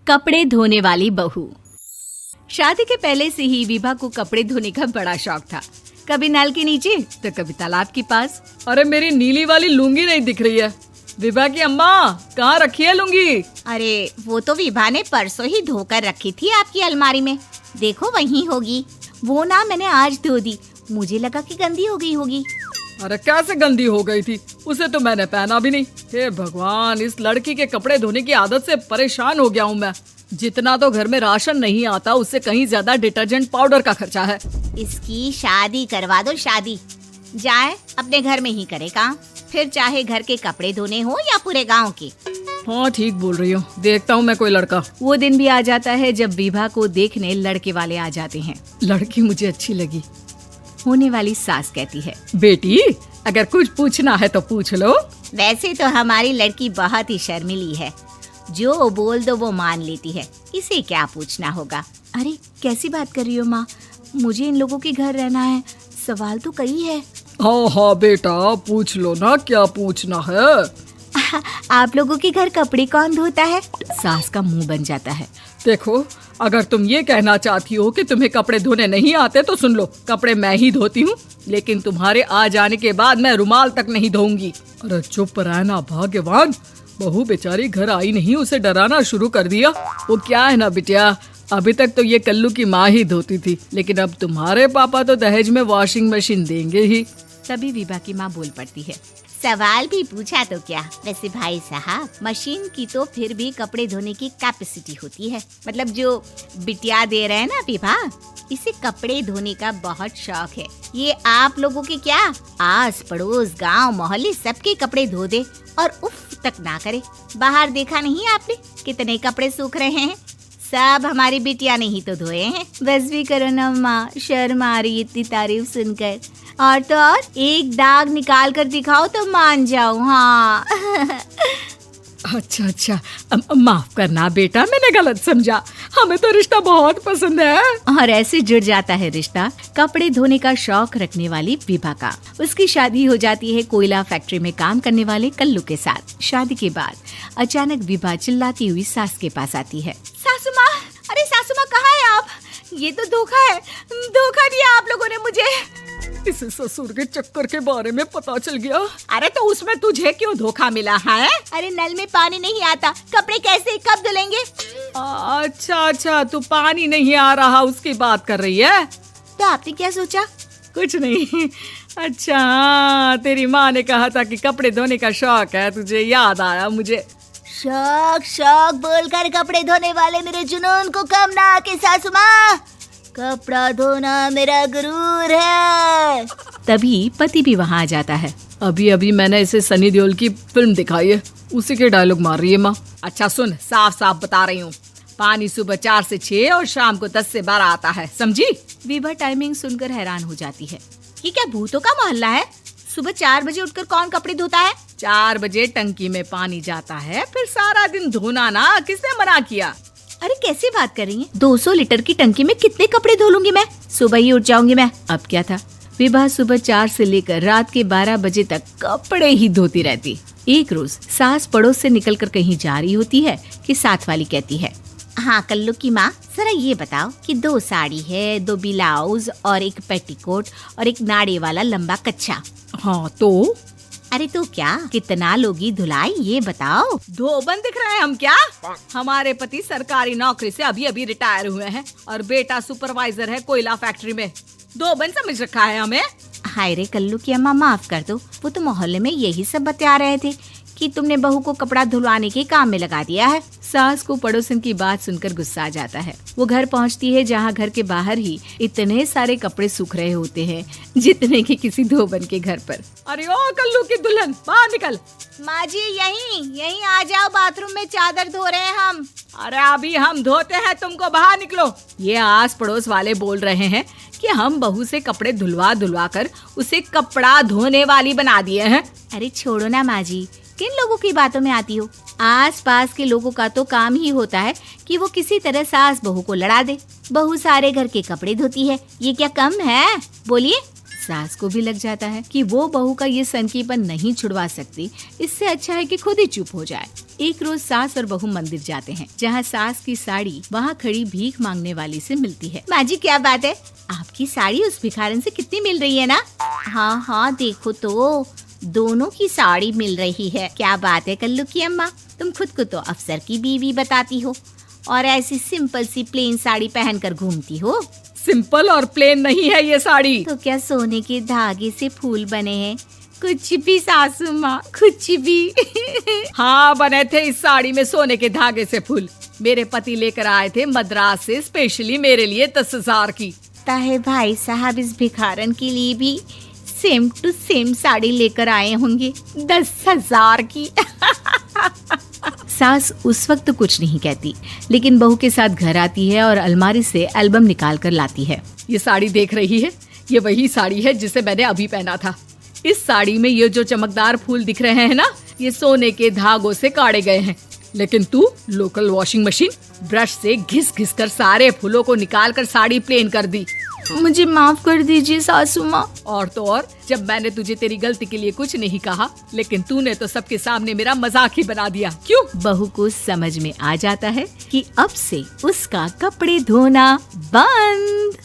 कपड़े धोने वाली बहू। शादी के पहले से ही विभा को कपड़े धोने का बड़ा शौक था। कभी नल के नीचे तो कभी तालाब के पास। अरे मेरी नीली वाली लुंगी नहीं दिख रही है। विभा की अम्मा, कहाँ रखी है लुंगी? अरे वो तो विभा ने परसों ही धोकर रखी थी आपकी अलमारी में। देखो वहीं होगी। वो ना मैंने आज धो दी, मुझे लगा कि गंदी हो गई होगी। अरे कैसे गंदी हो गई थी? उसे तो मैंने पहना भी नहीं। हे भगवान, इस लड़की के कपड़े धोने की आदत से परेशान हो गया हूँ मैं। जितना तो घर में राशन नहीं आता, उससे कहीं ज्यादा डिटर्जेंट पाउडर का खर्चा है। इसकी शादी करवा दो, शादी। जाए अपने घर में ही करे काम, फिर चाहे घर के कपड़े धोने हो या पूरे गांव के। हाँ ठीक बोल रही हूँ, देखता हूँ मैं कोई लड़का। वो दिन भी आ जाता है जब विभा को देखने लड़के वाले आ जाते हैं। लड़की मुझे अच्छी लगी। होने वाली सास कहती है, बेटी अगर कुछ पूछना है तो पूछ लो। वैसे तो हमारी लड़की बहुत ही शर्मीली है, जो बोल दो वो मान लेती है, इसे क्या पूछना होगा। अरे कैसी बात कर रही हो माँ, मुझे इन लोगों के घर रहना है, सवाल तो कई है। हाँ हाँ बेटा, पूछ लो ना, क्या पूछना है। आप लोगों के घर कपड़े कौन धोता है? सास का मुंह बन जाता है। देखो, अगर तुम ये कहना चाहती हो कि तुम्हें कपड़े धोने नहीं आते तो सुन लो, कपड़े मैं ही धोती हूँ, लेकिन तुम्हारे आ जाने के बाद मैं रुमाल तक नहीं धोऊंगी। अरे चुप रहना भाग्यवान, बहू बेचारी घर आई नहीं, उसे डराना शुरू कर दिया। वो क्या है ना बिटिया, अभी तक तो ये कल्लू की माँ ही धोती थी, लेकिन अब तुम्हारे पापा तो दहेज में वॉशिंग मशीन देंगे ही। तभी विभा की माँ बोल पड़ती है, सवाल भी पूछा तो क्या। वैसे भाई साहब, मशीन की तो फिर भी कपड़े धोने की कैपेसिटी होती है। मतलब जो बिटिया दे रहे हैं ना विभा, इसे कपड़े धोने का बहुत शौक है। ये आप लोगों के क्या, आस पड़ोस गांव मोहल्ले सबके कपड़े धो दे और उफ तक ना करे। बाहर देखा नहीं आपने कितने कपड़े सूख रहे हैं? सब हमारी बिटिया ने ही तो धोए हैं। बस भी करो ना माँ, शर्म आ रही इतनी तारीफ सुनकर। और तो और एक दाग निकाल कर दिखाओ तो मान जाओ। हाँ अच्छा, माफ करना बेटा, मैंने गलत समझा। हमें तो रिश्ता बहुत पसंद है। और ऐसे जुड़ जाता है रिश्ता कपड़े धोने का शौक रखने वाली विभा का। उसकी शादी हो जाती है कोयला फैक्ट्री में काम करने वाले कल्लू के साथ। शादी के बाद अचानक विभा चिल्लाती हुई सास के पास आती है। सासू माँ, अरे सासू माँ कहाँ है आप? ये तो धोखा है, धोखा दिया आप लोगों ने मुझे। इसे ससुर के चक्कर के बारे में पता चल गया। अरे तो उसमें तुझे क्यों धोखा मिला है? अरे नल में पानी नहीं आता, कपड़े कैसे कब धुलेंगे? अच्छा, तू पानी नहीं आ रहा उसकी बात कर रही है। तो आपने क्या सोचा? कुछ नहीं। अच्छा, तेरी माँ ने कहा था कि कपड़े धोने का शौक है तुझे, याद आया मुझे। शौक बोलकर कपड़े धोने वाले मेरे जुनून को कम ना आके सासू माँ, कपड़ा धोना मेरा गुरूर है। तभी पति भी वहाँ आ जाता है। अभी मैंने इसे सनी देओल की फिल्म दिखाई है, उसी के डायलॉग मार रही है माँ। अच्छा सुन, साफ साफ बता रही हूँ, पानी सुबह 4 से 6 और शाम को 10 से 12 आता है, समझी? विभा टाइमिंग सुनकर हैरान हो जाती है। ये क्या भूतों का मोहल्ला है? सुबह 4 बजे उठकर कौन कपड़े धोता है? 4 बजे टंकी में पानी जाता है, फिर सारा दिन धोना ना, किसने मना किया? अरे कैसी बात कर रही हैं? 200 लीटर की टंकी में कितने कपड़े धो लूंगी मैं? सुबह ही उठ जाऊंगी मैं। अब क्या था, विभा सुबह 4 से लेकर रात के 12 बजे तक कपड़े ही धोती रहती। एक रोज सास पड़ोस से निकलकर कहीं जा रही होती है कि साथ वाली कहती है, हाँ कल्लू की माँ, जरा ये बताओ कि 2 साड़ी है, 2 ब्लाउज और एक पेटीकोट और एक नाड़े वाला लंबा कच्छा। हाँ तो? अरे तो क्या, कितना लोगी धुलाई ये बताओ। धोबन दिख रहे हैं हम क्या? हमारे पति सरकारी नौकरी से अभी रिटायर हुए हैं और बेटा सुपरवाइजर है कोयला फैक्ट्री में। धोबन समझ रखा है हमें? हाय रे कल्लू की अम्मा, माफ कर दो, वो तो मोहल्ले में यही सब बता रहे थे कि तुमने बहू को कपड़ा धुलवाने के काम में लगा दिया है। सास को पड़ोसन की बात सुनकर गुस्सा आ जाता है। वो घर पहुंचती है जहां घर के बाहर ही इतने सारे कपड़े सूख रहे होते हैं जितने कि किसी धोबन के घर पर। अरे ओ कल्लू की दुल्हन, बाहर निकल। माँ जी यहीं आ जाओ, बाथरूम में चादर धो रहे हैं हम। अरे अभी हम धोते हैं, तुमको बाहर निकलो। ये आस पड़ोस वाले बोल रहे हैं कि हम बहू से कपड़े धुलवा कर उसे कपड़ा धोने वाली बना दिए हैं। अरे छोड़ो ना माँ जी, किन लोगों की बातों में आती हो? आस पास के लोगों का तो काम ही होता है कि वो किसी तरह सास बहू को लड़ा दे। बहू सारे घर के कपड़े धोती है, ये क्या कम है? बोलिए। सास को भी लग जाता है कि वो बहू का ये सनकीपन नहीं छुड़वा सकती, इससे अच्छा है कि खुद ही चुप हो जाए। एक रोज सास और बहू मंदिर जाते हैं, जहाँ सास की साड़ी वहाँ खड़ी भीख मांगने वाली से मिलती है। माँ जी क्या बात है, आपकी साड़ी उस भिखारन से कितनी मिल रही है ना? हाँ हाँ देखो तो दोनों की साड़ी मिल रही है। क्या बात है कल्लू की अम्मा, तुम खुद को तो अफसर की बीवी बताती हो और ऐसी सिंपल सी प्लेन साड़ी पहनकर घूमती हो। सिंपल और प्लेन नहीं है ये साड़ी। तो क्या सोने के धागे से फूल बने हैं? कुछ भी सासू माँ, कुछ भी। हाँ बने थे इस साड़ी में सोने के धागे से फूल। मेरे पति लेकर आए थे मद्रास से स्पेशली मेरे लिए 10,000 की। ताहे भाई साहब इस भिखारन के लिए भी सेम टू सेम साड़ी लेकर आए होंगे 10,000 की। सास उस वक्त तो कुछ नहीं कहती, लेकिन बहू के साथ घर आती है और अलमारी से एल्बम निकाल कर लाती है। ये साड़ी देख रही है, ये वही साड़ी है जिसे मैंने अभी पहना था। इस साड़ी में ये जो चमकदार फूल दिख रहे हैं ना, ये सोने के धागों से काटे गए हैं। लेकिन तू लोकल वॉशिंग मशीन ब्रश से घिस घिस कर सारे फूलों को निकाल कर साड़ी प्लेन कर दी। मुझे माफ कर दीजिए सासू माँ। और तो और, जब मैंने तुझे तेरी गलती के लिए कुछ नहीं कहा, लेकिन तूने तो सबके सामने मेरा मजाक ही बना दिया। क्यों? बहू को समझ में आ जाता है कि अब से उसका कपड़े धोना बंद।